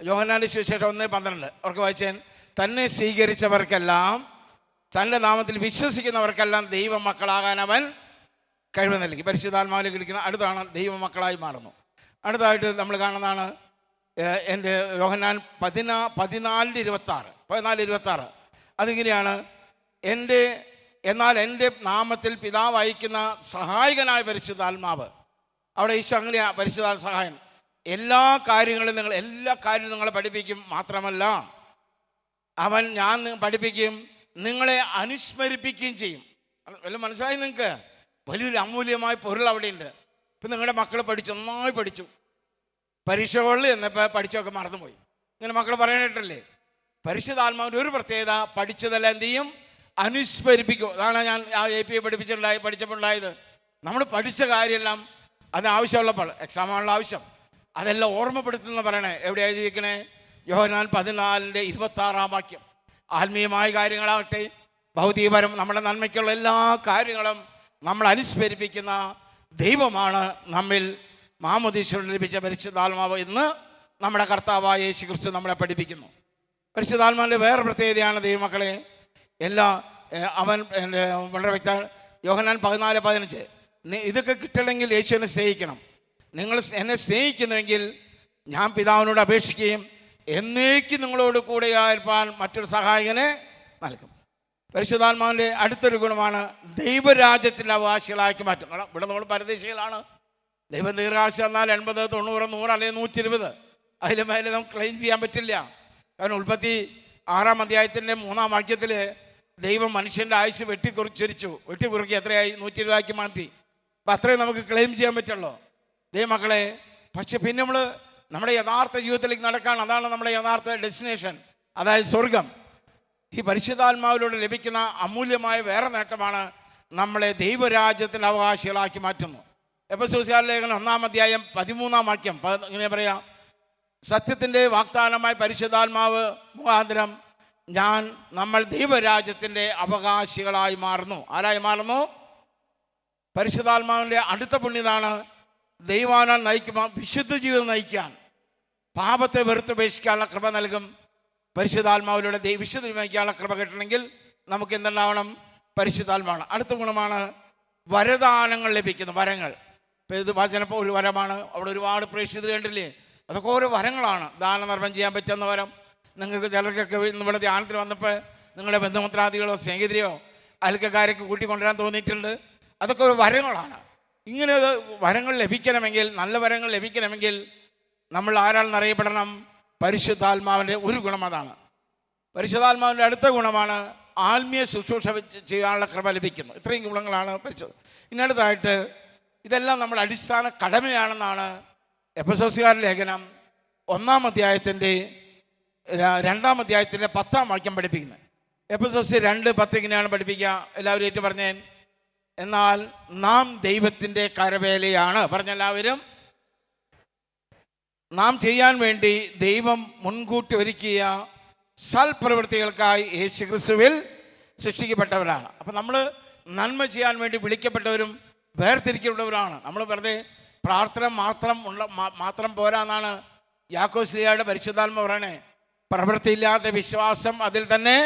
യോഹന്നാന്റെ സുവിശേഷം 1:12 അവർക്ക് വായിച്ചാൽ, തന്നെ സ്വീകരിച്ചവർക്കെല്ലാം, തൻ്റെ നാമത്തിൽ വിശ്വസിക്കുന്നവർക്കെല്ലാം ദൈവമക്കളാകാൻ അവൻ കഴിവ് നൽകി. പരിശുദ്ധാത്മാവിൽ കിടക്കുന്ന അടുത്താണ് ദൈവമക്കളായി മാറുന്നു. അടുത്തായിട്ട് നമ്മൾ കാണുന്നതാണ് എൻ്റെ യോഹന്നാൻ 14:26. അതിങ്ങനെയാണ്, എന്നാൽ എൻ്റെ നാമത്തിൽ പിതാവ് അയക്കുന്ന സഹായകനായ പരിശുദ്ധാത്മാവ്. അവിടെ ഈശോ അങ്ങനെയാ പരിശുദ്ധ സഹായം. എല്ലാ കാര്യങ്ങളും നിങ്ങളെ പഠിപ്പിക്കും. മാത്രമല്ല ഞാൻ പഠിപ്പിക്കും, നിങ്ങളെ അനുസ്മരിപ്പിക്കുകയും ചെയ്യും. വല്ല മനസ്സിലായി നിങ്ങൾക്ക്? വലിയൊരു അമൂല്യമായ പൊരുൾ അവിടെയുണ്ട്. ഇപ്പം നിങ്ങളുടെ മക്കൾ നന്നായി പഠിച്ചു, പരീക്ഷകളിൽ എന്നപ്പോൾ പഠിച്ചൊക്കെ മറന്നുപോയി. ഇങ്ങനെ മക്കൾ പറയാനായിട്ടല്ലേ? പരിശുദ്ധാത്മാവിൻ്റെ ഒരു പ്രത്യേകത, പഠിച്ചതെല്ലാം എന്ത് ചെയ്യും? അനുസ്മരിപ്പിക്കും. അതാണ് ഞാൻ AP പഠിച്ചപ്പോൾ ഉണ്ടായത്. നമ്മൾ പഠിച്ച കാര്യമെല്ലാം അതിനാവശ്യമുള്ളപ്പോൾ, എക്സാമാണുള്ള ആവശ്യം, അതെല്ലാം ഓർമ്മപ്പെടുത്തുന്ന പറയണേ. എവിടെ എഴുതിയിരിക്കണേ? യോഹന്നാൻ 14:26 ആത്മീയമായ കാര്യങ്ങളാകട്ടെ, ഭൗതികപരം നമ്മുടെ നന്മയ്ക്കുള്ള എല്ലാ കാര്യങ്ങളും നമ്മൾ അനുസ്മരിപ്പിക്കുന്ന ദൈവമാണ് നമ്മിൽ മാമോദീസയിൽ ലഭിച്ച പരിശുദ്ധാത്മാവ് എന്ന് നമ്മുടെ കർത്താവായ യേശു ക്രിസ്തു നമ്മളെ പഠിപ്പിക്കുന്നു. പരിശുദ്ധാത്മാവിൻ്റെ വേറെ പ്രത്യേകതയാണ് ദൈവമക്കളെ, അവൻ വളരെ വ്യക്തം. യോഹന്നാൻ 14:15 ഇതൊക്കെ കിട്ടണമെങ്കിൽ യേശുവിനെ സ്നേഹിക്കണം. നിങ്ങൾ എന്നെ സ്നേഹിക്കുന്നുവെങ്കിൽ ഞാൻ പിതാവിനോട് അപേക്ഷിക്കുകയും എന്നേക്കും നിങ്ങളോട് കൂടെ ആയിരിക്കാൻ മറ്റൊരു സഹായകനെ നൽകും. പരിശുദ്ധാത്മാവിൻ്റെ അടുത്തൊരു ഗുണമാണ് ദൈവരാജ്യത്തിൻ്റെ അവകാശികളാക്കി മാറ്റും. ഇവിടെ നമ്മൾ പരദേശികളാണ്. ദൈവം ദീർഘാശ എന്നാൽ 80, 90, 100 അല്ലെങ്കിൽ 120 അതിലും മേലെ നമുക്ക് ക്ലെയിം ചെയ്യാൻ പറ്റില്ല. കാരണം 36 3 വാക്യത്തിൽ ദൈവം മനുഷ്യൻ്റെ ആയുസ് വെട്ടിക്കുറുക്കി എത്രയായി? 120 മാറ്റി. അപ്പം അത്രയും നമുക്ക് ക്ലെയിം ചെയ്യാൻ പറ്റുള്ളൂ ദൈവമക്കളെ. പക്ഷെ പിന്നെ നമ്മുടെ യഥാർത്ഥ ജീവിതത്തിലേക്ക് നടക്കാൻ, അതാണ് നമ്മുടെ യഥാർത്ഥ ഡെസ്റ്റിനേഷൻ, അതായത് സ്വർഗം. ഈ പരിശുദ്ധാത്മാവിലൂടെ ലഭിക്കുന്ന അമൂല്യമായ വേറെ നേട്ടമാണ് നമ്മളെ ദൈവരാജ്യത്തിൻ്റെ അവകാശികളാക്കി മാറ്റുന്നു. എഫെസ്യോസ് ലേഖനം 1:13 ഇങ്ങനെ പറയാം, സത്യത്തിൻ്റെ വാഗ്ദാനമായ പരിശുദ്ധാത്മാവ് മുഖാന്തരം നമ്മൾ ദൈവരാജ്യത്തിൻ്റെ അവകാശികളായി മാറുന്നു. ആരായി മാറുന്നു? പരിശുദ്ധാത്മാവിൻ്റെ അടുത്ത പുണ്യതാണ് ദൈവാനാൽ നയിക്കുമ്പോൾ വിശുദ്ധ ജീവിതം നയിക്കാൻ, പാപത്തെ വെറുത്തുപേക്ഷിക്കാനുള്ള കൃപ നൽകും. പരിശുദ്ധാത്മാവിലൂടെ വിശുദ്ധ നയിക്കാനുള്ള കൃപ കിട്ടണമെങ്കിൽ നമുക്ക് എന്തുണ്ടാവണം? പരിശുദ്ധാത്മാവാണ്. അടുത്ത ഗുണമാണ് വരദാനങ്ങൾ ലഭിക്കുന്നു. വരങ്ങൾ. ഇപ്പോൾ ഇത് വചനപ്പോൾ ഒരു വരമാണ്. അവിടെ ഒരുപാട് പ്രേക്ഷിതർ കണ്ടില്ലേ? അതൊക്കെ ഓരോ വരങ്ങളാണ്. ദാനധർമ്മം ചെയ്യാൻ പറ്റുന്ന വരം. നിങ്ങൾക്ക് ചിലർക്കൊക്കെ ഇവിടെ ധ്യാനത്തിൽ വന്നപ്പോൾ നിങ്ങളുടെ ബന്ധുമിത്രാദികളോ സ്നേഹിതരെയോ അയൽക്കാരൊക്കെ കൂട്ടിക്കൊണ്ടുവരാൻ തോന്നിയിട്ടുണ്ട്. അതൊക്കെ ഒരു വരങ്ങളാണ്. ഇങ്ങനെ വരങ്ങൾ ലഭിക്കണമെങ്കിൽ, നല്ല വരങ്ങൾ ലഭിക്കണമെങ്കിൽ നമ്മൾ ആരാണെന്ന് അറിയപ്പെടണം? പരിശുദ്ധാത്മാവിൻ്റെ ഒരു ഗുണം അതാണ്. പരിശുദ്ധാത്മാവിൻ്റെ അടുത്ത ഗുണമാണ് ആത്മീയ ശുശ്രൂഷ ചെയ്യാനുള്ള കൃപ ലഭിക്കുന്നു. ഇത്രയും ഗുണങ്ങളാണ് പരിശുദ്ധ. ഇന്നടുത്തായിട്ട് ഇതെല്ലാം നമ്മുടെ അടിസ്ഥാന കടമയാണെന്നാണ് എഫെസ്യോസുകാരുടെ ലേഖനം 1-ാം അധ്യായത്തിൻ്റെ 2-ാം അധ്യായത്തിൻ്റെ 10-ാം വാക്യം പഠിപ്പിക്കുന്നത്. എഫെസ്യോസ് 2:10 ഇങ്ങനെയാണ് പഠിപ്പിക്കുക. എല്ലാവരും ഏറ്റു പറഞ്ഞേൻ. എന്നാൽ നാം ദൈവത്തിൻ്റെ കരവേലയാണ്. പറഞ്ഞെല്ലാവരും. നാം ചെയ്യാൻ വേണ്ടി ദൈവം മുൻകൂട്ടി ഒരുക്കിയ സൽപ്രവൃത്തികൾക്കായി യേശുക്രിസ്തുവിൽ ശിക്ഷിക്കപ്പെട്ടവരാണ്. അപ്പം നമ്മൾ നന്മ ചെയ്യാൻ വേണ്ടി വിളിക്കപ്പെട്ടവരും വേർതിരിക്കപ്പെട്ടവരാണ്. നമ്മൾ വെറുതെ പ്രാർത്ഥന മാത്രം പോരാന്നാണ് യാക്കോബ് ശ്ലീഹായുടെ പരിശുദ്ധാത്മ പറയണേ. പ്രവൃത്തിയില്ലാത്ത വിശ്വാസം അതിൽ തന്നെ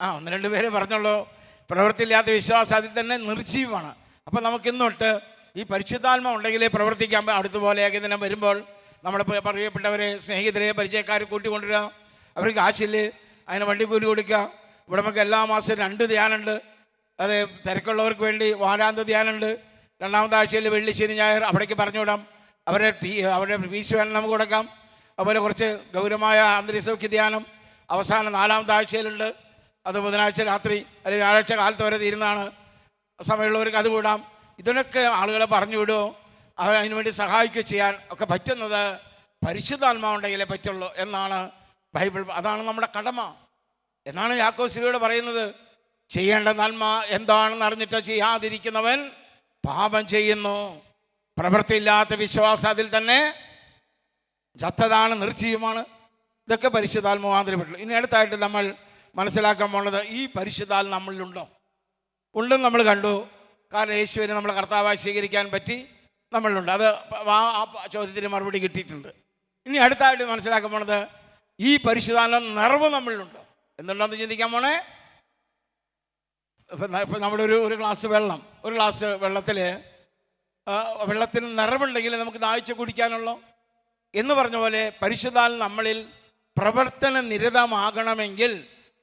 1-2 പേര് പറഞ്ഞുള്ളൂ. പ്രവൃത്തിയില്ലാത്ത വിശ്വാസം അതിൽ തന്നെ നിർജീവമാണ്. അപ്പം നമുക്കിന്നൊട്ട് ഈ പരിശുദ്ധാത്മ ഉണ്ടെങ്കിലേ പ്രവർത്തിക്കാൻ. അടുത്തുപോലെ ഏകദിനം വരുമ്പോൾ നമ്മുടെ പ്രിയപ്പെട്ടവരെ, സ്നേഹിതരെ, പരിചയക്കാരെ കൂട്ടിക്കൊണ്ടുവരിക. അവർക്ക് കാശില്ല, അതിന് വണ്ടിക്കൂലി കൊടുക്കുക. ഇവിടെ നമുക്ക് എല്ലാ മാസവും 2 ധ്യാനമുണ്ട്. അത് തിരക്കുള്ളവർക്ക് വേണ്ടി വാരാന്ത ധ്യാനമുണ്ട്. 2-ാമത്തെ ആഴ്ചയിൽ വെള്ളി, ശനി, ഞായർ അവിടേക്ക് പറഞ്ഞുവിടാം. അവരുടെ ഫീസ് വേണം നമുക്ക് കൊടുക്കാം. അതുപോലെ കുറച്ച് ഗൗരവമായ അന്തരീക്ഷ ധ്യാനം അവസാനം 4-ാമത്തെ ആഴ്ചയിലുണ്ട്. അത് ബുധനാഴ്ച രാത്രി അല്ലെങ്കിൽ വ്യാഴാഴ്ച കാലത്ത് വരെ തീരുന്നതാണ്. സമയമുള്ളവർക്ക് അത് വിടാം. ഇതിനൊക്കെ ആളുകളെ പറഞ്ഞു വിടുമോ, അതിനുവേണ്ടി സഹായിക്കുകയോ ചെയ്യാൻ ഒക്കെ പറ്റുന്നത് പരിശുദ്ധാത്മാവുണ്ടെങ്കിലേ പറ്റുള്ളൂ എന്നാണ് ബൈബിൾ. അതാണ് നമ്മുടെ കടമ എന്നാണ് യാക്കോബ് ശ്ലീഹ പറയുന്നത്. ചെയ്യേണ്ട നന്മ എന്താണെന്ന് അറിഞ്ഞിട്ട് ചെയ്യാതിരിക്കുന്നവൻ പാപം ചെയ്യുന്നു. പ്രവൃത്തിയില്ലാത്ത വിശ്വാസം അതിൽ തന്നെ ചത്തതാണ്, നിർജീവമാണ്. ഇതൊക്കെ പരിശുദ്ധാത്മ മുഖാന്തരപ്പെട്ടു. ഇനി അടുത്തായിട്ട് നമ്മൾ മനസ്സിലാക്കാൻ പോകുന്നത് ഈ പരിശുദ്ധാത്മ നമ്മളിലുണ്ടോ? ഉണ്ടെന്ന് നമ്മൾ കണ്ടു. കാരണം യേശുവിനെ നമ്മൾ കർത്താവായി സ്വീകരിക്കാൻ പറ്റി നമ്മളിലുണ്ട്. അത് ആ ചോദ്യത്തിന് മറുപടി കിട്ടിയിട്ടുണ്ട്. ഇനി അടുത്തായിട്ട് മനസ്സിലാക്കാൻ പോണത് ഈ പരിശുദ്ധാത്മ നിറവ് നമ്മളിലുണ്ട്. എന്തുണ്ടെന്ന് ചിന്തിക്കാൻ പോണേ. ഇപ്പം നമ്മുടെ ഒരു ഗ്ലാസ് വെള്ളം, ഒരു ഗ്ലാസ് വെള്ളത്തിൽ വെള്ളത്തിന് നിറവുണ്ടെങ്കിൽ നമുക്ക് ദാഹിച്ച് കുടിക്കാനുള്ളൂ എന്ന് പറഞ്ഞ പോലെ പരിശുദ്ധാത്മ നമ്മളിൽ പ്രവർത്തന നിരതമാകണമെങ്കിൽ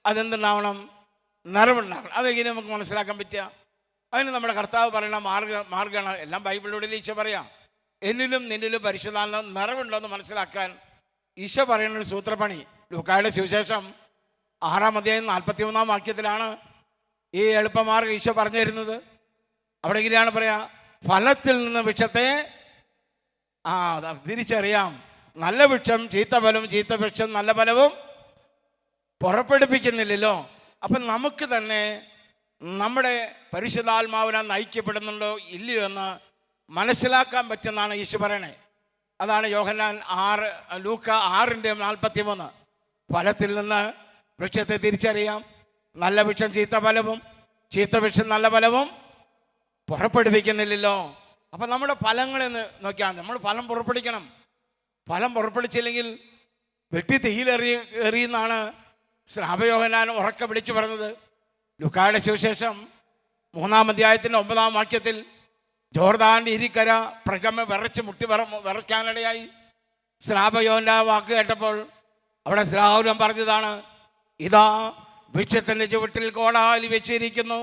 അതെന്തുണ്ടാവണം? നിറവുണ്ടാകണം. അതെങ്ങനെ നമുക്ക് മനസ്സിലാക്കാൻ പറ്റുക? അതിന് നമ്മുടെ കർത്താവ് പറയുന്ന മാർഗ്ഗമാണ്. എല്ലാം ബൈബിളിലൂടെ ഈശോ പറയാം. എന്നിലും നിന്നിലും പരിശുദ്ധാത്മ നിറവുണ്ടോ എന്ന് മനസ്സിലാക്കാൻ ഈശോ പറയുന്നൊരു സൂത്രപ്പണി ലൂക്കായുടെ സുവിശേഷം 6-ാം അധ്യായം 41-ാം വാക്യത്തിലാണ് ഈ എളുപ്പമാർഗ്ഗം ഈശോ പറഞ്ഞു തരുന്നത്. അവിടെ ഇങ്ങനെയാണ് പറയാ, ഫലത്തിൽ നിന്ന് വൃക്ഷത്തെ തിരിച്ചറിയാം. നല്ല വൃക്ഷം ചീത്ത ഫലവും, ചീത്ത വൃക്ഷം നല്ല ഫലവും പുറപ്പെടുപ്പിക്കുന്നില്ലല്ലോ. അപ്പം നമുക്ക് തന്നെ നമ്മുടെ പരിശുദ്ധാത്മാവിനെ നയിക്കപ്പെടുന്നുണ്ടോ ഇല്ലയോ എന്ന് മനസ്സിലാക്കാൻ പറ്റുന്നതാണ് ഈശോ പറയണേ. അതാണ് യോഹന്നാൻ 6, ലൂക്ക 6:43. ഫലത്തിൽ നിന്ന് വൃക്ഷത്തെ തിരിച്ചറിയാം. നല്ല വൃക്ഷം ചീത്ത ഫലവും, ചീത്ത വൃക്ഷം നല്ല ഫലവും പുറപ്പെടുവിക്കുന്നില്ലല്ലോ. അപ്പം നമ്മുടെ ഫലങ്ങളെന്ന് നോക്കിയാൽ നമ്മൾ ഫലം പുറപ്പെടുവിക്കണം. ഫലം പുറപ്പെടുവിച്ചില്ലെങ്കിൽ വെട്ടി എറിയുന്നാണ് സ്നാപയോഹന്നാൻ ഉറക്കെ വിളിച്ചു പറഞ്ഞത്. ലൂക്കായുടെ സുവിശേഷം 3-ാം അധ്യായത്തിൻ്റെ 9-ാം വാക്യത്തിൽ ജോർദാൻ്റെ ഇരിക്കര വിറച്ച് വിറയ്ക്കാനിടയായി. സ്നാപയോഹന്റെ വാക്ക് കേട്ടപ്പോൾ അവിടെ സ്നാപകൻ പറഞ്ഞതാണ്, ഇതാ വൃക്ഷത്തിൻ്റെ ചുവട്ടിൽ കോടാലി വെച്ചിരിക്കുന്നു.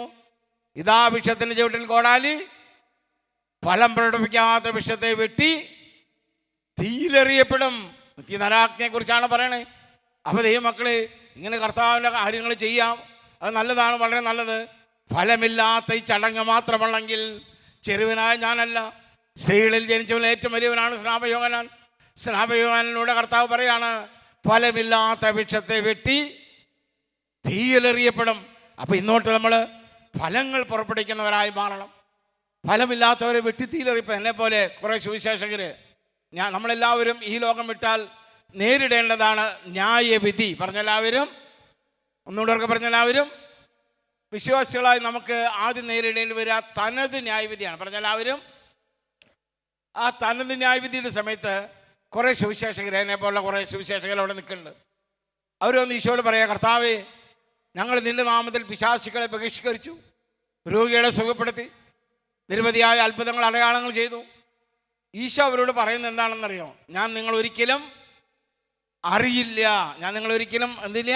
ഇതാ വൃക്ഷത്തിൻ്റെ ചുവട്ടിൽ കോടാലി, ഫലം പ്രകടിപ്പിക്കാത്ത വൃക്ഷത്തെ വെട്ടി തീയിലെറിയപ്പെടും. നരാഗ്നിയെ കുറിച്ചാണ് പറയണേ. അപ്പോൾ ദൈവമക്കളെ, ഇങ്ങനെ കർത്താവിൻ്റെ കാര്യങ്ങൾ ചെയ്യാം, അത് നല്ലതാണ്, വളരെ നല്ലത്. ഫലമില്ലാത്ത ഈ ചടങ്ങ് മാത്രമുള്ളെങ്കിൽ ചെറുവനായ ഞാനല്ല, സ്ത്രീകളിൽ ജനിച്ചവൻ ഏറ്റവും വലിയവനാണ് സ്നാപയോഹന്നാൻ. സ്നാപയോഹന്നാനിലൂടെ കർത്താവ് പറയാണ്, ഫലമില്ലാത്ത വൃക്ഷത്തെ വെട്ടി തീയിലെറിയപ്പെടും. അപ്പം ഇന്നോട്ട് നമ്മൾ ഫലങ്ങൾ പുറപ്പെടുവിക്കുന്നവരായി മാറണം. ഫലമില്ലാത്തവരെ വെട്ടി തീയിലെറിയപ്പോൾ എന്നെ പോലെ കുറേ സുവിശേഷകർ, നമ്മളെല്ലാവരും ഈ ലോകം വിട്ടാൽ നേരിടേണ്ടതാണ് ന്യായവിധി. പറഞ്ഞെല്ലാവരും, ഒന്നുകൂടെ പറഞ്ഞെല്ലാവരും, വിശ്വാസികളായി നമുക്ക് ആദ്യം നേരിടേണ്ടി വരിക തനത് ന്യായവിധിയാണ്. പറഞ്ഞെല്ലാവരും, ആ തനത് ന്യായവിധിയുടെ സമയത്ത് കുറേ സുവിശേഷകർ, എന്നെ പോലുള്ള കുറേ സുവിശേഷകർ അവിടെ നിൽക്കുന്നുണ്ട്. അവരൊന്ന് ഈശോയോട് പറയാ, കർത്താവേ, ഞങ്ങൾ നിന്റെ നാമത്തിൽ പിശാചുക്കളെ ബഹിഷ്കരിച്ചു, രോഗികളെ സുഖപ്പെടുത്തി, നിരവധിയായ അത്ഭുതങ്ങൾ അടയാളങ്ങൾ ചെയ്തു. ഈശോ അവരോട് പറയുന്നത് എന്താണെന്നറിയോ? ഞാൻ നിങ്ങളൊരിക്കലും അറിയില്ല, ഞാൻ നിങ്ങളൊരിക്കലും എന്തില്ല.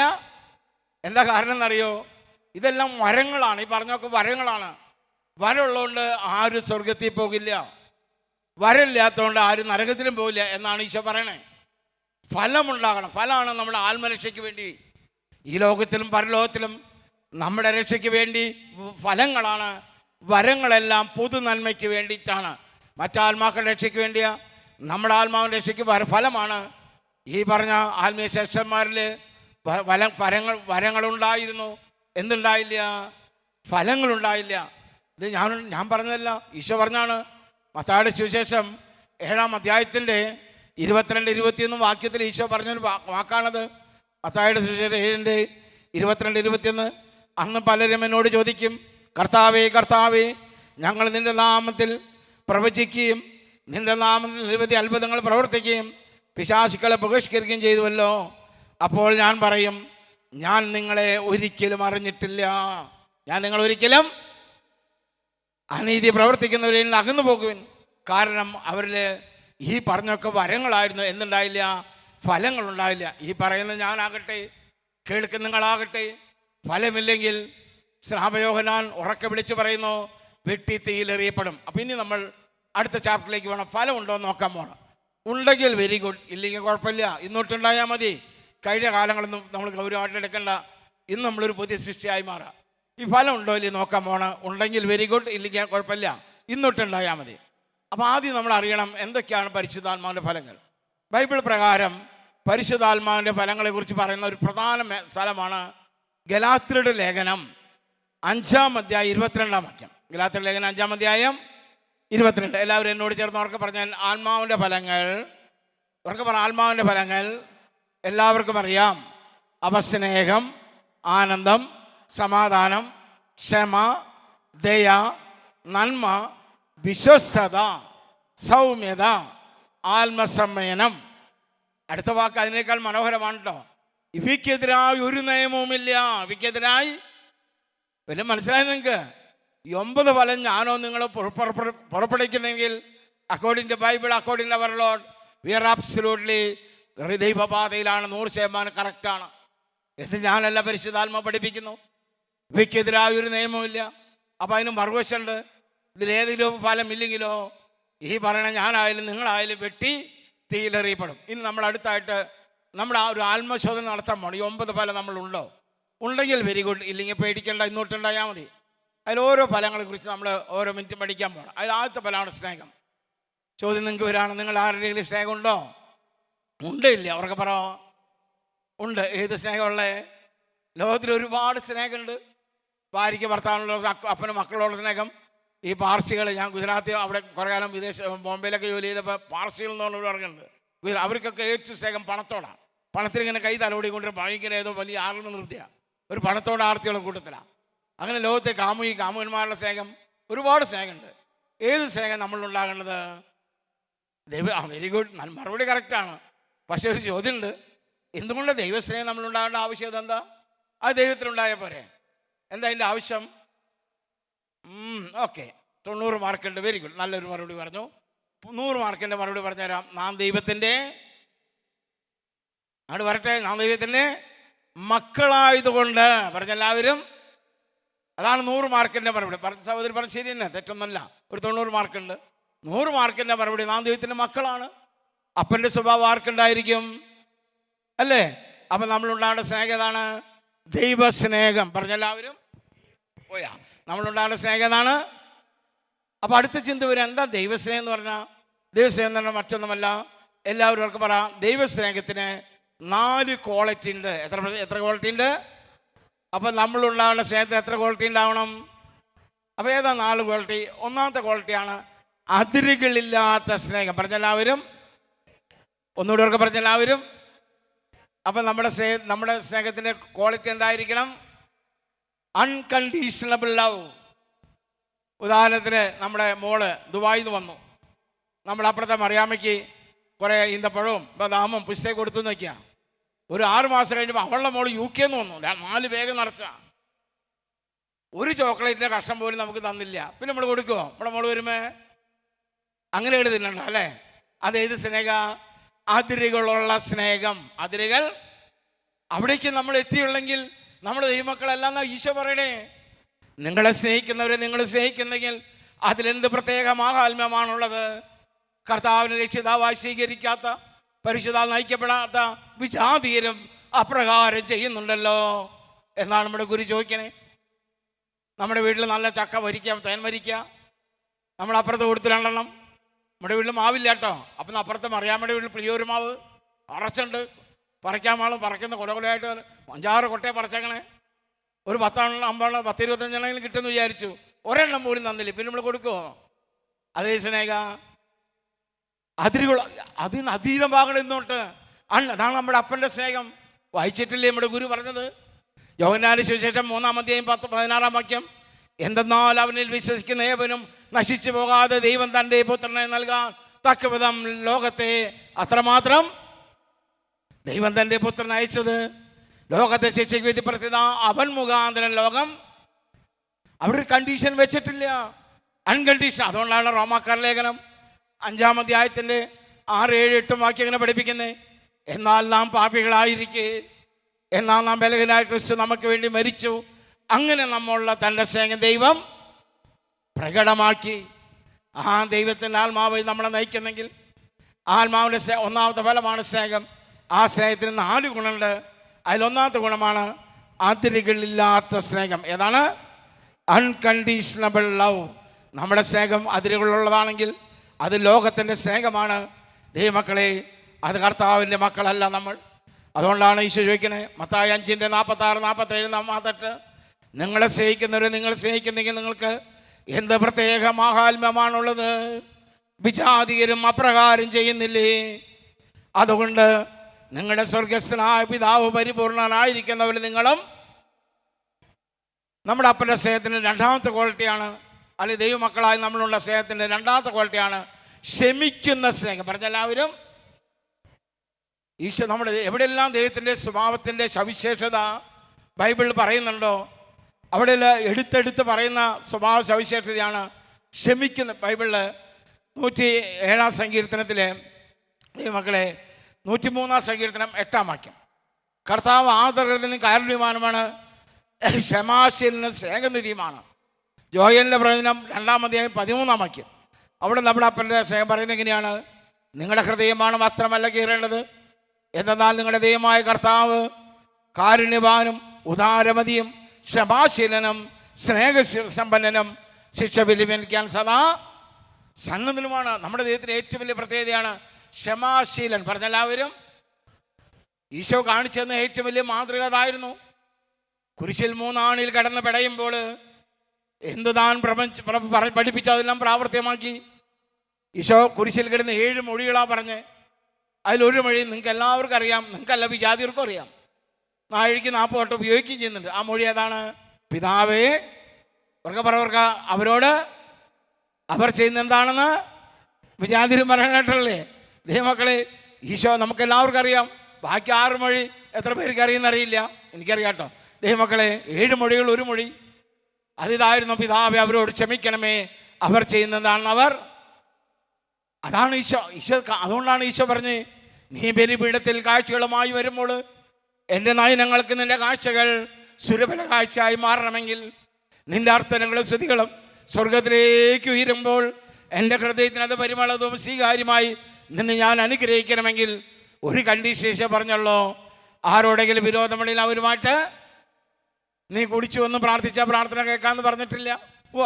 എന്താ കാരണം എന്നറിയോ? ഇതെല്ലാം വരങ്ങളാണ്. ഈ പറഞ്ഞൊക്കെ വരങ്ങളാണ്. വരമുള്ളതുകൊണ്ട് ആരും സ്വർഗത്തിൽ പോകില്ല, വരമില്ലാത്തതുകൊണ്ട് ആരും നരകത്തിലും പോകില്ല എന്നാണ് ഈശോ പറയണേ. ഫലമുണ്ടാകണം. ഫലമാണ് നമ്മുടെ ആത്മരക്ഷയ്ക്ക് വേണ്ടി, ഈ ലോകത്തിലും പരലോകത്തിലും നമ്മുടെ രക്ഷയ്ക്ക് വേണ്ടി ഫലങ്ങളാണ്. വരങ്ങളെല്ലാം പൊതു നന്മയ്ക്ക് വേണ്ടിയിട്ടാണ്, മറ്റാത്മാക്കളുടെ രക്ഷയ്ക്ക് വേണ്ടിയാ. നമ്മുടെ ആത്മാവിൻ്റെ രക്ഷയ്ക്ക് ഫലമാണ്. ഈ പറഞ്ഞ ആത്മീയ ശേഷന്മാരിൽ വരങ്ങളുണ്ടായിരുന്നു, എന്തുണ്ടായില്ല? ഫലങ്ങളുണ്ടായില്ല. ഇത് ഞാൻ പറഞ്ഞതല്ല, ഈശോ പറഞ്ഞാണ്. മത്തായിയുടെ സുവിശേഷം 7-ാം അധ്യായത്തിൻ്റെ 22-21 വാക്യത്തിൽ ഈശോ പറഞ്ഞൊരു വാക്കാണത്. മത്തായിയുടെ സുവിശേഷം 7:22-21. അന്ന് പലരും എന്നോട് ചോദിക്കും, കർത്താവേ കർത്താവേ, ഞങ്ങൾ നിൻ്റെ നാമത്തിൽ പ്രവചിക്കുകയും നിൻ്റെ നാമത്തിൽ നിരവധി അത്ഭുതങ്ങൾ പ്രവർത്തിക്കുകയും പിശാചുക്കളെ ബഹിഷ്കരിക്കുകയും ചെയ്തുവല്ലോ. അപ്പോൾ ഞാൻ പറയും, ഞാൻ നിങ്ങളെ ഒരിക്കലും അറിഞ്ഞിട്ടില്ല. ഞാൻ നിങ്ങളൊരിക്കലും അനീതി പ്രവർത്തിക്കുന്നവരിൽ നിന്ന് അകന്നു പോകുവിൻ. കാരണം അവരിൽ ഈ പറഞ്ഞൊക്കെ വരങ്ങളായിരുന്നു, എന്തുണ്ടായില്ല? ഫലങ്ങളുണ്ടായില്ല. ഈ പറയുന്ന ഞാനാകട്ടെ, കേൾക്കുന്ന നിങ്ങളാകട്ടെ, ഫലമില്ലെങ്കിൽ സ്നാപയോഹന്നാൻ ഉറക്കെ വിളിച്ച് പറയുന്നു, വെട്ടി തീയിലെറിയപ്പെടും. അപ്പം ഇനി നമ്മൾ അടുത്ത ചാപ്റ്ററിലേക്ക് വേണം. ഫലം ഉണ്ടോ എന്ന് നോക്കാൻ പോകണം. ഉണ്ടെങ്കിൽ വെരി ഗുഡ്, ഇല്ലെങ്കിൽ കുഴപ്പമില്ല, ഇന്നോട്ടുണ്ടായാൽ മതി. കഴിഞ്ഞ കാലങ്ങളൊന്നും നമ്മൾ ഗൗരവമായിട്ട് എടുക്കേണ്ട. ഇന്ന് നമ്മളൊരു പുതിയ സൃഷ്ടിയായി മാറാം. ഈ ഫലം ഉണ്ടോ ഇല്ലെങ്കിൽ നോക്കാൻ പോകണം. ഉണ്ടെങ്കിൽ വെരി ഗുഡ്, ഇല്ലെങ്കിൽ കുഴപ്പമില്ല, ഇന്നോട്ടുണ്ടായാൽ മതി. അപ്പോൾ ആദ്യം നമ്മൾ അറിയണം എന്തൊക്കെയാണ് പരിശുദ്ധാത്മാവിൻ്റെ ഫലങ്ങൾ. ബൈബിൾ പ്രകാരം പരിശുദ്ധാത്മാവിൻ്റെ ഫലങ്ങളെക്കുറിച്ച് പറയുന്ന ഒരു പ്രധാന സ്ഥലമാണ് ഗലാത്യരുടെ ലേഖനം 5-ാം അധ്യായം 22-ാം വാക്യം. ഗലാത്യരുടെ ലേഖനം 5-ാം അധ്യായം 22. എല്ലാവരും എന്നോട് ചേർന്ന് ഉറക്കെ പറഞ്ഞാൽ ആത്മാവിൻ്റെ ഫലങ്ങൾ, ഉറക്കെ പറഞ്ഞ ആത്മാവിൻ്റെ ഫലങ്ങൾ എല്ലാവർക്കും അറിയാം. സ്നേഹം, ആനന്ദം, സമാധാനം, ക്ഷമ, ദയ, നന്മ, വിശ്വസ്തത, സൗമ്യത, ആത്മസംയനം. അടുത്ത വാക്ക് അതിനേക്കാൾ മനോഹരമാണ് കേട്ടോ. ഇവയ്ക്കെതിരായി ഒരു നിയമവുമില്ല. ഇവയ്ക്കെതിരായി പിന്നെ മനസ്സിലായി നിങ്ങൾക്ക്? ഈ 9 ഫലം ഞാനോ നിങ്ങൾ പുറപ്പെടുവിക്കുന്നെങ്കിൽ according to bible, according to our lord, we are absolutely ദൈവപാതയിലാണ്, 100% കറക്റ്റാണ് എന്ന് ഞാനല്ല, പരിശുദ്ധാത്മാവ് പഠിപ്പിക്കുന്നു. ഇവയ്ക്കെതിരായ ഒരു നിയമമില്ല. അപ്പം അതിന് മറുവശമുണ്ട്. ഇതിലേതെങ്കിലും ഫലം ഇല്ലെങ്കിലോ ഈ പറയണ ഞാനായാലും നിങ്ങളായാലും വെട്ടി തീയിലെറിയപ്പെടും. ഇനി നമ്മൾ അടുത്തായിട്ട് നമ്മുടെ ആ ഒരു ആത്മശോധന നടത്താൻ പോകണം. ഈ 9 ഫലം നമ്മളുണ്ടോ? ഉണ്ടെങ്കിൽ വെരി ഗുഡ്, ഇല്ലെങ്കിൽ പേടിക്കേണ്ട, ഇന്നോട്ടുണ്ടായാൽ മതി. അതിൽ ഓരോ ഫലങ്ങളെക്കുറിച്ച് നമ്മൾ ഓരോ മിനിറ്റ് പഠിക്കാൻ പോകണം. അതിൽ ആദ്യത്തെ ഫലമാണ് സ്നേഹം. ചോദ്യം നിങ്ങൾക്ക് വരാണ്, നിങ്ങൾ ആരുടെയെങ്കിലും സ്നേഹമുണ്ടോ? ഉണ്ട്, ഇല്ല? അവർക്ക് പറ ഉണ്ട്. ഏത് സ്നേഹമുള്ളേ? ലോകത്തിൽ ഒരുപാട് സ്നേഹമുണ്ട്. ഭാര്യയ്ക്ക് ഭർത്താവിനുള്ള, അപ്പനും മക്കളോടുള്ള സ്നേഹം. ഈ പാർസികൾ, ഞാൻ ഗുജറാത്തിൽ അവിടെ കുറേ കാലം ബോംബെയിലൊക്കെ ജോലി ചെയ്തപ്പോൾ പാർസികൾ എന്ന് പറഞ്ഞൊരു പറഞ്ഞിട്ടുണ്ട്. അവർക്കൊക്കെ ഏറ്റവും സ്നേഹം പണത്തോടാണ്. പണത്തിനിങ്ങനെ കൈ തലോടിക്കൊണ്ടിരും, ഭയങ്കര ഏതോ വലിയ ആർന്ന് നിർത്തിയാണ്, ഒരു പണത്തോട് ആർത്തിയുള്ള കൂട്ടത്തിലാണ്. അങ്ങനെ ലോകത്തെ കാമുകന്മാരുടെ സ്നേഹം, ഒരുപാട് സ്നേഹമുണ്ട്. ഏത് സ്നേഹം നമ്മളുണ്ടാകേണ്ടത്? വെരി ഗുഡ്, മറുപടി കറക്റ്റാണ്. പക്ഷേ ഒരു ചോദ്യമുണ്ട്, എന്തുകൊണ്ട് ദൈവസ്നേഹം നമ്മളുണ്ടാകേണ്ട ആവശ്യം എന്താ? അത് ദൈവത്തിനുണ്ടായ പോരെ? എന്താ അതിൻ്റെ ആവശ്യം? ഓക്കെ, 90 മാർക്കുണ്ട്. വെരി ഗുഡ്, നല്ലൊരു മറുപടി പറഞ്ഞു. 100 മാർക്കിൻ്റെ മറുപടി പറഞ്ഞുതരാം. നാം ദൈവത്തിൻ്റെ അങ്ങോട്ട് വരട്ടെ. നാം ദൈവത്തിൻ്റെ മക്കളായതുകൊണ്ട് പറഞ്ഞെല്ലാവരും, അതാണ് 100 മാർക്കിൻ്റെ മറുപടി. സഹോദരി പറഞ്ഞ ശരി തന്നെ, തെറ്റൊന്നുമല്ല. ഒരു 90 മാർക്കുണ്ട്. 100 മാർക്കിൻ്റെ മറുപടി, നാം ദൈവത്തിൻ്റെ മക്കളാണ്. അപ്പൻ്റെ സ്വഭാവം ആർക്കുണ്ടായിരിക്കും? അല്ലേ? അപ്പം നമ്മളുണ്ടാകേണ്ട സ്നേഹം ഏതാണ്? ദൈവസ്നേഹം. പറഞ്ഞെല്ലാവരും പോയാ. നമ്മളുണ്ടാകേണ്ട സ്നേഹം ഏതാണ്? അപ്പം അടുത്ത ചിന്ത വരും, എന്താ ദൈവസ്നേഹം എന്ന് പറഞ്ഞാൽ? ദൈവസ്നേഹം എന്ന് പറഞ്ഞാൽ മറ്റൊന്നുമല്ല. എല്ലാവരും അവർക്ക് പറയാം, ദൈവസ്നേഹത്തിന് 4 ക്വാളിറ്റി ഉണ്ട്. എത്ര ക്വാളിറ്റി ഉണ്ട്? അപ്പം നമ്മളുണ്ടാകേണ്ട സ്നേഹത്തിന് എത്ര ക്വാളിറ്റി ഉണ്ടാവണം? അപ്പോൾ ഏതാ 4 ക്വാളിറ്റി? ഒന്നാമത്തെ ക്വാളിറ്റിയാണ് അതിരുകളില്ലാത്ത സ്നേഹം. പറഞ്ഞെല്ലാവരും ഒന്നുകൂടെ അവർക്ക് പറഞ്ഞെല്ലാവരും. അപ്പം നമ്മുടെ സ്നേഹത്തിൻ്റെ ക്വാളിറ്റി എന്തായിരിക്കണം? അൺകണ്ടീഷണബിൾ ലവ്. ഉദാഹരണത്തിന് നമ്മുടെ മോള് ദുബായിൽ നിന്ന് വന്നു. നമ്മുടെ അപ്പുറത്തെ മറിയാമ്മയ്ക്ക് കുറേ ഈന്തപ്പഴവും ബദാമും പിസ്തയും കൊടുത്തു നോക്കിയാൽ ഒരു 6 മാസം കഴിഞ്ഞപ്പോൾ അവളുടെ മോള് UK നിന്ന് വന്നു. 4 ബാഗ് നിറച്ച ഒരു ചോക്ലേറ്റിൻ്റെ കഷ്ണം പോലും നമുക്ക് തന്നില്ല. പിന്നെ നമ്മൾ കൊടുക്കുമോ? നമ്മുടെ മോള് വരുമേ? അങ്ങനെ എഴുതുന്നുണ്ടോ അല്ലേ? അതേത് സ്നേഹ? അതിരുകളുള്ള സ്നേഹം. അതിരുകൾ അവിടേക്ക് നമ്മൾ എത്തിയുള്ളെങ്കിൽ നമ്മുടെ ദൈവമക്കളെല്ലാം ഈശോ പറയണേ, നിങ്ങളെ സ്നേഹിക്കുന്നവരെ നിങ്ങൾ സ്നേഹിക്കുന്നെങ്കിൽ അതിലെന്ത് പ്രത്യേക മാഹാത്മ്യമാണുള്ളത്? കർത്താവിനെ രക്ഷിതാവായി സ്വീകരിക്കാത്ത, പരിശുദ്ധാൽ നയിക്കപ്പെടാത്ത വിജാതീയരും അപ്രകാരം ചെയ്യുന്നുണ്ടല്ലോ എന്നാണ് നമ്മുടെ ഗുരു ചോദിക്കണേ. നമ്മുടെ വീട്ടിൽ നല്ല ചക്ക വരിക്കുക, തേൻ വരിക്കുക, നമ്മളപ്പുറത്ത് കൊടുത്ത് 2 എണ്ണം. നമ്മുടെ വീട്ടിൽ മാവില്ല കേട്ടോ. അപ്പം അപ്പുറത്ത് മറിയാമ്മയുടെ വീട്ടിൽ പുളിയൊരു മാവ് അറച്ചുണ്ട്. പറിക്കാൻ മാളും പറക്കുന്ന കൊലകൊലയായിട്ട് 5-6 കൊട്ടയെ പറിച്ചേക്കണേ. ഒരു 10 50 10-25 എണ്ണെങ്കിലും കിട്ടുമെന്ന് വിചാരിച്ചു. ഒരെണ്ണം പോലും തന്നില്ല. പിന്നെ നമ്മൾ കൊടുക്കുമോ? അതേ സ്നേഹ അതിരുകൾ, അതിന് അതീതമാകണം ഇന്നോട്ട്. അതാണ് നമ്മുടെ അപ്പൻ്റെ സ്നേഹം. വായിച്ചിട്ടില്ലേ നമ്മുടെ ഗുരു പറഞ്ഞത്? യോഹന്നാന്റെ സുവിശേഷം 3-ാം അധ്യായം 16-ാം വാക്യം, എന്തെന്നാൽ അവനിൽ വിശ്വസിക്കുന്ന ഏവനും നശിച്ചു പോകാതെ ദൈവം തൻ്റെ പുത്രനെ നൽകാൻ തക്കവിധം ലോകത്തെ അത്രമാത്രം ദൈവം തൻ്റെ പുത്രൻ അയച്ചത്. ലോകത്തെ ശിക്ഷയ്ക്ക് വിധിപ്പെടുത്തിയ അവൻ മുഖാന്തരം ലോകം. അവിടെ ഒരു കണ്ടീഷൻ വെച്ചിട്ടില്ല, അൺകണ്ടീഷൻ. അതുകൊണ്ടാണ് റോമാക്കാർ ലേഖനം 5-ാം അധ്യായത്തിൻ്റെ 6, 7, 8 വാക്യം ഇങ്ങനെ പഠിപ്പിക്കുന്നത്. എന്നാൽ നാം പാപികളായിരിക്കെ, എന്നാൽ നാം ബലഹീനനായ ക്രിസ്തു നമുക്ക് വേണ്ടി മരിച്ചു. അങ്ങനെ നമ്മളുള്ള തൻ്റെ സ്നേഹം ദൈവം പ്രകടമാക്കി. ആ ദൈവത്തിൻ്റെ ആത്മാവ് നമ്മളെ നയിക്കുന്നെങ്കിൽ ആത്മാവിൻ്റെ ഒന്നാമത്തെ ഫലമാണ് സ്നേഹം. ആ സ്നേഹത്തിന് 4 ഗുണമുണ്ട്. അതിലൊന്നാമത്തെ ഗുണമാണ് അതിരുകളില്ലാത്ത സ്നേഹം. ഏതാണ്? അൺകണ്ടീഷണബിൾ ലവ്. നമ്മുടെ സ്നേഹം അതിരുകളുള്ളതാണെങ്കിൽ അത് ലോകത്തിൻ്റെ സ്നേഹമാണ്. ദൈവമക്കളെ, അത് കർത്താവിൻ്റെ മക്കളല്ല നമ്മൾ. അതുകൊണ്ടാണ് ഈശോ ചോദിക്കുന്നത്, മത്തായി 5:46, 47, 48, നിങ്ങളെ സ്നേഹിക്കുന്നവരെ നിങ്ങൾ സ്നേഹിക്കുന്നെങ്കിൽ നിങ്ങൾക്ക് എന്ത് പ്രത്യേക മാഹാത്മ്യമാണുള്ളത്? വിജാതീയരും അപ്രകാരം ചെയ്യുന്നില്ലേ? അതുകൊണ്ട് നിങ്ങളുടെ സ്വർഗസ്ഥനായ പിതാവ് പരിപൂർണനായിരിക്കുന്നവർ നിങ്ങളും. നമ്മുടെ അപ്പൻ്റെ സ്നേഹത്തിൻ്റെ 2ാമത്തെ ക്വാളിറ്റിയാണ്, അല്ലെങ്കിൽ ദൈവമക്കളായി നമ്മളുള്ള സ്നേഹത്തിൻ്റെ 2ാമത്തെ ക്വാളിറ്റിയാണ് ക്ഷമിക്കുന്ന സ്നേഹം. പറഞ്ഞെല്ലാവരും ഈശോ നമ്മുടെ എവിടെയെല്ലാം ദൈവത്തിൻ്റെ സ്വഭാവത്തിൻ്റെ സവിശേഷത ബൈബിളിൽ പറയുന്നുണ്ടോ അവിടെയെല്ലാം എടുത്തെടുത്ത് പറയുന്ന സ്വഭാവ സവിശേഷതയാണ് ക്ഷമിക്കുന്ന. ബൈബിളിൽ 107 സങ്കീർത്തനത്തിലെ മക്കളെ 103 സങ്കീർത്തനം 8 വാക്യം, കർത്താവ് ആദരവിനും കാരുണ്യവാനുമാണ്, ക്ഷമാശീലനും സ്നേഹനിധിയുമാണ്. യോയേലിൻ്റെ പ്രവചനം 2 അധ്യായം 13 വാക്യം, അവിടെ നമ്മുടെ അപ്പൻ്റെ സ്നേഹം പറയുന്നത് എങ്ങനെയാണ്? നിങ്ങളുടെ ഹൃദയമാണ് വസ്ത്രമല്ല കീറേണ്ടത്, എന്നാൽ നിങ്ങളുടെ ദൈവമായ കർത്താവ് കാരുണ്യവാനും ഉദാരമതിയും ക്ഷമാശീലനും സ്നേഹസമ്പന്നനും ശിക്ഷ വിലപിക്കാൻ സദാ സന്നദ്ധനുമാണ്. നമ്മുടെ ദൈവത്തിൻ്റെ ഏറ്റവും വലിയ പ്രത്യേകതയാണ് ക്ഷമാശീലൻ. പറഞ്ഞെല്ലാവരും ഈശോ കാണിച്ചെന്ന ഏറ്റവും വലിയ മാതൃക അതായിരുന്നു. കുരിശിൽ 3 ആണിൽ കടന്ന് പിടയുമ്പോൾ എന്തു താൻ പഠിപ്പിച്ചതെല്ലാം പ്രാവർത്തികമാക്കി. ഈശോ കുരിശിൽ കിടന്ന് 7 മൊഴികളാണ് പറഞ്ഞ്. അതിലൊരു മൊഴി നിങ്ങൾക്ക് എല്ലാവർക്കും അറിയാം, നിങ്ങൾക്കല്ല വിജാതിർക്കും അറിയാം. 4 വട്ടം ഉപയോഗിക്കുകയും ചെയ്യുന്നുണ്ട്. ആ മൊഴി ഏതാണ്? പിതാവേ പറവർക്ക അവരോട് അവർ ചെയ്യുന്ന എന്താണെന്ന് വിജാതിരും പറയാനായിട്ടല്ലേ. ദൈവമക്കളെ, ഈശോ നമുക്കെല്ലാവർക്കും അറിയാം. ബാക്കി 6 മൊഴി എത്ര പേർക്ക് അറിയുന്നറിയില്ല, എനിക്കറിയാം കേട്ടോ. ദൈവമക്കളെ, 7 മൊഴികൾ 1 മൊഴി അതിതായിരുന്നു, പിതാവേ അവരോട് ക്ഷമിക്കണമേ, അവർ ചെയ്യുന്നതാണെന്ന് അവർ. അതാണ് ഈശോ. അതുകൊണ്ടാണ് ഈശോ പറഞ്ഞ്, നീ ബലിപീഠത്തിൽ കാഴ്ചകളുമായി വരുമ്പോൾ എൻ്റെ നയനങ്ങൾക്ക് നിൻ്റെ കാഴ്ചകൾ സുരഫല കാഴ്ചയായി മാറണമെങ്കിൽ, നിൻ്റെ അർത്ഥനങ്ങളും സ്തുതികളും സ്വർഗത്തിലേക്ക് ഉയരുമ്പോൾ എൻ്റെ ഹൃദയത്തിനത് പരിമളവും സ്വീകാര്യമായി നിന്നെ ഞാൻ അനുഗ്രഹിക്കണമെങ്കിൽ ഒരു കണ്ടീഷൻ ഈശോ പറഞ്ഞല്ലോ, ആരോടെങ്കിലും വിരോധമുണ്ടെങ്കിൽ അവരുമായിട്ട് നീ കുടിച്ചു വന്ന് പ്രാർത്ഥിച്ച പ്രാർത്ഥന കേൾക്കാമെന്ന് പറഞ്ഞിട്ടില്ല. ഓ,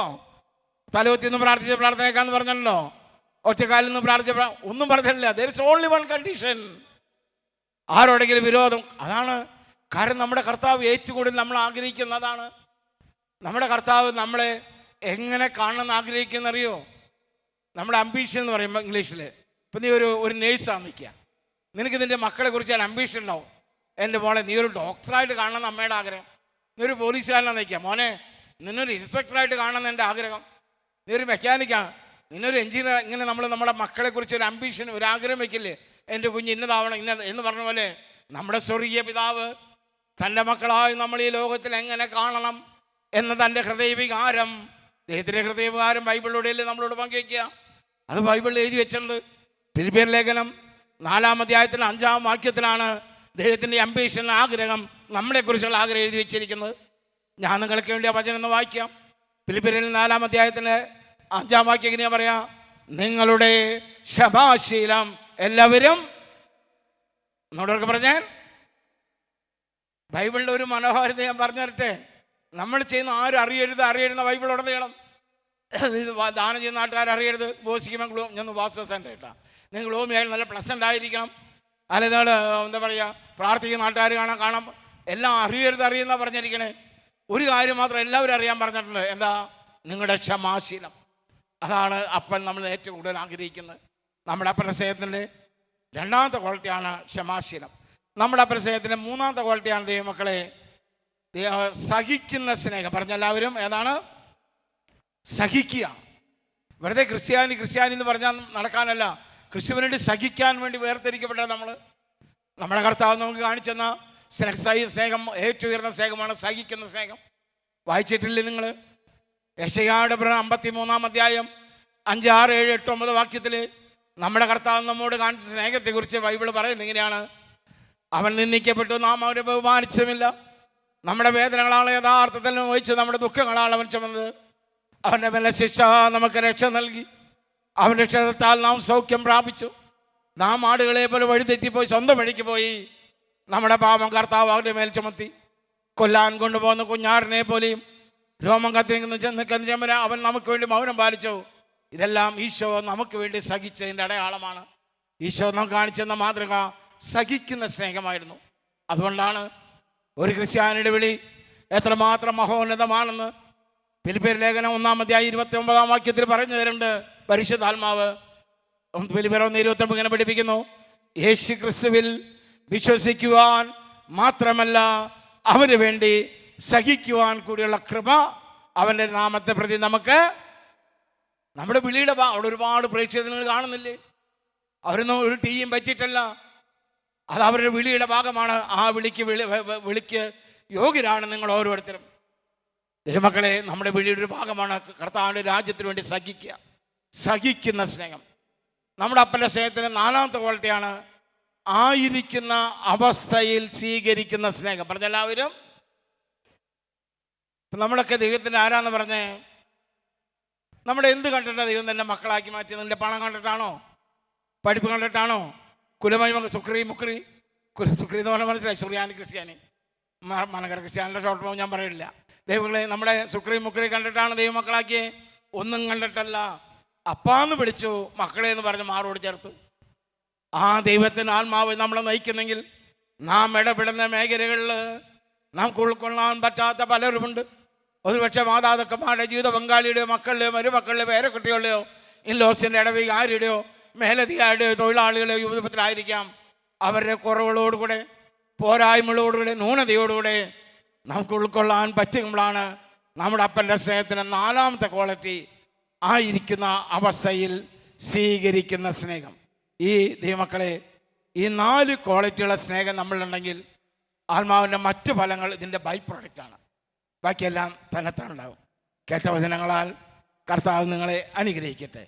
തലവത്തിന്ന് പ്രാർത്ഥിച്ച പ്രാർത്ഥന കേൾക്കാമെന്ന് പറഞ്ഞല്ലോ. ഒറ്റക്കാലിൽ നിന്ന് പ്രാർത്ഥിച്ച ഒന്നും പറഞ്ഞിട്ടില്ല. there is only one condition, ആരോടെങ്കിലും വിരോധം. അതാണ് കാരണം നമ്മുടെ കർത്താവ് ഏറ്റവും കൂടുതൽ നമ്മൾ ആഗ്രഹിക്കുന്നതാണ്. നമ്മുടെ കർത്താവ് നമ്മളെ എങ്ങനെ കാണണമെന്ന് ആഗ്രഹിക്കുന്നറിയോ? നമ്മുടെ അംബീഷൻ എന്ന് പറയുമ്പോൾ ഇംഗ്ലീഷിൽ, ഇപ്പം നീ ഒരു നേഴ്സാണ് നിൽക്കുക, നിനക്ക് നിൻ്റെ മക്കളെ കുറിച്ച് ഒരു അംബീഷൻ ഉണ്ടാവും. എൻ്റെ മോളെ നീ ഒരു ഡോക്ടറായിട്ട് കാണണമെന്ന് അമ്മയുടെ ആഗ്രഹം. നീ ഒരു പോലീസുകാരനാണ് നിൽക്കുക, മോനെ നിന്നൊരു ഇൻസ്പെക്ടറായിട്ട് കാണണമെന്ന് എൻ്റെ ആഗ്രഹം. നീ ഒരു മെക്കാനിക്കാണ്, നിന്നൊരു എഞ്ചിനീയർ. ഇങ്ങനെ നമ്മൾ നമ്മുടെ മക്കളെക്കുറിച്ച് ഒരു അംബീഷൻ, ഒരു ആഗ്രഹം വയ്ക്കില്ലേ? എൻ്റെ കുഞ്ഞ് ഇന്നതാവണം ഇന്നത് എന്ന് പറഞ്ഞ പോലെ നമ്മുടെ സ്വർഗീയ പിതാവ് തൻ്റെ മക്കളായി നമ്മൾ ഈ ലോകത്തിൽ എങ്ങനെ കാണണം എന്ന തൻ്റെ ഹൃദയവികാരം, ദൈവത്തിൻ്റെ ഹൃദയവികാരം ബൈബിളിലൂടെയല്ലേ നമ്മളോട് പങ്കുവയ്ക്കുക. അത് ബൈബിളിൽ എഴുതി വെച്ചിട്ടുണ്ട്. ഫിലിപ്പിയർ ലേഖനം 4 അധ്യായത്തിൽ 5 വാക്യത്തിലാണ് ദൈവത്തിൻ്റെ അംബീഷൻ, ആഗ്രഹം, നമ്മളെക്കുറിച്ചുള്ള ആഗ്രഹം എഴുതി വെച്ചിരിക്കുന്നത്. ഞാൻ നിങ്ങൾക്ക് വേണ്ടി ആ വചനം ഒന്ന് വായിക്കാം. ഫിലിപ്പിയർ 4 അധ്യായത്തിൻ്റെ 5 വാക്യം എങ്ങനെയാ പറയാ? നിങ്ങളുടെ ക്ഷമാശീലം എല്ലാവരും എന്നോടൊക്കെ പറഞ്ഞാൽ, ബൈബിളിൻ്റെ ഒരു മനോഹാരിത ഞാൻ പറഞ്ഞു തരട്ടെ. നമ്മൾ ചെയ്യുന്ന ആരും അറിയരുന്ന ബൈബിൾ ഉടനീളം. ദാനം ചെയ്യുന്ന ആൾക്കാർ അറിയരുത്. ഉപവസിക്കുമ്പോൾ ഞാൻ വാസ്തവസൻ്റെ കേട്ടാ, നിങ്ങൾ ഓമിയായാലും നല്ല പ്ലസൻ്റ് ആയിരിക്കണം. അല്ലെങ്കിൽ എന്താ പറയുക, പ്രാർത്ഥിക്കുന്ന ആൾക്കാർ കാണാം എല്ലാം അറിയുന്ന പറഞ്ഞിരിക്കണേ. ഒരു കാര്യം മാത്രം എല്ലാവരും അറിയാൻ പറഞ്ഞിട്ടുണ്ട്, എന്താ? നിങ്ങളുടെ ക്ഷമാശീലം. അതാണ് അപ്പൻ നമ്മൾ ഏറ്റവും കൂടുതൽ ആഗ്രഹിക്കുന്നത്. നമ്മുടെ അപ്പൻ്റെ സ്നേഹത്തിൻ്റെ 2ാമത്തെ ക്വാളിറ്റിയാണ് ക്ഷമാശീലം. നമ്മുടെ അപ്പൻ്റെ സ്നേഹത്തിൻ്റെ 3ാമത്തെ ക്വാളിറ്റിയാണ് ദൈവമക്കളെ സഹിക്കുന്ന സ്നേഹം. പറഞ്ഞെല്ലാവരും ഏതാണ്? സഹിക്കുക. വെറുതെ ക്രിസ്ത്യാനി എന്ന് പറഞ്ഞാൽ നടക്കാനല്ല, ക്രിസ്തുവിന് വേണ്ടി സഹിക്കാൻ വേണ്ടി വേർതിരിക്കപ്പെട്ട നമ്മുടെ കർത്താവ് നമുക്ക് കാണിച്ചെന്ന സ്നേഹം ഏറ്റവും ഉയർന്ന സ്നേഹമാണ് സഹിക്കുന്ന സ്നേഹം. വായിച്ചിട്ടില്ലേ നിങ്ങൾ? യെശയ്യായുടെ 53 അധ്യായം 5, 6, 7, 8, 9 വാക്യത്തിൽ നമ്മുടെ കർത്താവ് നമ്മോട് കാണിച്ച സ്നേഹത്തെക്കുറിച്ച് ബൈബിൾ പറയുന്നത് ഇങ്ങനെയാണ്: അവൻ നിന്ദിക്കപ്പെട്ടു, നാം അവനെ ബഹുമാനിച്ചുമില്ല. നമ്മുടെ വേദനകളാണ് യഥാർത്ഥത്തിൽ വഹിച്ച്, നമ്മുടെ ദുഃഖങ്ങളാണ് അവൻ ചുമന്നത്. അവൻ്റെ മേലെ ശിക്ഷ നമുക്ക് രക്ഷ നൽകി, അവൻ്റെ രക്ഷത്താൽ നാം സൗഖ്യം പ്രാപിച്ചു. നാം ആടുകളെ പോലെ വഴിതെറ്റിപ്പോയി സ്വന്തം വഴിക്ക് പോയി. നമ്മുടെ പാപം കർത്താവ് അവൻ്റെ മേൽ ചുമത്തി. കൊല്ലാൻ കൊണ്ടുപോകുന്ന കുഞ്ഞാടിനെ പോലെയും രോമം കത്തിക്കുന്ന അവൻ നമുക്ക് വേണ്ടി മൗനം പാലിച്ചു. ഇതെല്ലാം ഈശോ നമുക്ക് വേണ്ടി സഹിച്ചതിൻ്റെ അടയാളമാണ്. ഈശോ നമുക്ക് കാണിച്ചെന്ന മാതൃക സഹിക്കുന്ന സ്നേഹമായിരുന്നു. അതുകൊണ്ടാണ് ഒരു ക്രിസ്ത്യാനിയുടെ വിളി എത്രമാത്രം മഹോന്നതമാണെന്ന് ഫിലിപ്പിയർ ലേഖനം 1 അധ്യായം 29 വാക്യത്തിൽ പറഞ്ഞു തരുന്നുണ്ട് പരിശുദ്ധാത്മാവ്. ഫിലിപ്പിയർ 1:29 ഇങ്ങനെ പഠിപ്പിക്കുന്നു: യേശു ക്രിസ്തുവിൽ വിശ്വസിക്കുവാൻ മാത്രമല്ല അവന് വേണ്ടി സഹിക്കുവാൻ കൂടിയുള്ള കൃപ അവൻ്റെ നാമത്തെ പ്രതി നമുക്ക്. നമ്മുടെ വിളിയുടെ അവിടെ ഒരുപാട് പ്രേക്ഷകർ കാണുന്നില്ലേ? അവരൊന്നും ഒരു ടീയും പറ്റിയിട്ടല്ല. അത് അവരുടെ വിളിയുടെ ഭാഗമാണ്. ആ വിളിക്ക് യോഗ്യരാണ് നിങ്ങൾ ഓരോരുത്തരും. ദൈവമക്കളെ, നമ്മുടെ വിളിയുടെ ഒരു ഭാഗമാണ് കർത്താവിൻ്റെ രാജ്യത്തിന് വേണ്ടി സഹിക്കുന്ന സ്നേഹം. നമ്മുടെ അപ്പൻ്റെ സ്നേഹത്തിന് 4ാമത്തെ ക്വാളിറ്റിയാണ് ആയിരിക്കുന്ന അവസ്ഥയിൽ സ്വീകരിക്കുന്ന സ്നേഹം. പറഞ്ഞെല്ലാവരും നമ്മളൊക്കെ ദൈവത്തിൻ്റെ ആരാന്ന് പറഞ്ഞേ? നമ്മുടെ എന്ത് കണ്ടിട്ടാണ് ദൈവം തന്നെ മക്കളാക്കി മാറ്റിയത്? നിന്റെ പണം കണ്ടിട്ടാണോ? പഠിപ്പ് കണ്ടിട്ടാണോ? കുലമഹിമ സുക്രി എന്ന് പറഞ്ഞാൽ മനസ്സിലായി. സുറിയാനി ക്രിസ്ത്യാനി, മലങ്കര ക്രിസ്ത്യാനിയുടെ ഷോർട്ട് ഫോം ഞാൻ പറയില്ല. ദൈവങ്ങളെ, നമ്മുടെ മുക്രി കണ്ടിട്ടാണ് ദൈവമക്കളാക്കിയേ? ഒന്നും കണ്ടിട്ടല്ല. അപ്പാന്ന് വിളിച്ചു, മക്കളെ എന്ന് പറഞ്ഞ് മാറോട് ചേർത്തു. ആ ദൈവത്തിന് ആത്മാവ് നമ്മളെ നയിക്കുന്നെങ്കിൽ നാം ഇടപെടുന്ന മേഖലകളിൽ നമുക്ക് ഉൾക്കൊള്ളാൻ പറ്റാത്ത പലരുമുണ്ട്. ഒരുപക്ഷെ മാതാപിതാക്കന്മാരുടെ, ജീവിത പങ്കാളിയുടെയോ, മക്കളുടെയോ, മരുമക്കളുടെയോ, പേരക്കുട്ടികളുടെയോ, ഇൻലോസിൻ്റെ ഇടവക ആരുടെയോ, മേലധികാരിയുടെയോ, തൊഴിലാളികളുടെയോ യുവത്വത്തിലായിരിക്കാം. അവരുടെ കുറവുകളോടുകൂടെ, പോരായ്മകളോടുകൂടെ, ന്യൂനതയോടുകൂടെ നമുക്ക് ഉൾക്കൊള്ളാൻ പറ്റുമ്പോഴാണ് നമ്മുടെ അപ്പൻ്റെ സ്നേഹത്തിന് 4ാമത്തെ ക്വാളിറ്റി ആയിരിക്കുന്ന അവസ്ഥയിൽ സ്വീകരിക്കുന്ന സ്നേഹം. ഈ ദൈവമക്കളെ, ഈ 4 ക്വാളിറ്റിയുള്ള സ്നേഹം നമ്മളുണ്ടെങ്കിൽ ആത്മാവിൻ്റെ മറ്റു ഫലങ്ങൾ ഇതിൻ്റെ ബൈ പ്രോഡക്റ്റാണ്. ബാക്കിയെല്ലാം തന്നെത്താനുണ്ടാകും. കേട്ട വചനങ്ങളാൽ കർത്താവ് നിങ്ങളെ അനുഗ്രഹിക്കട്ടെ.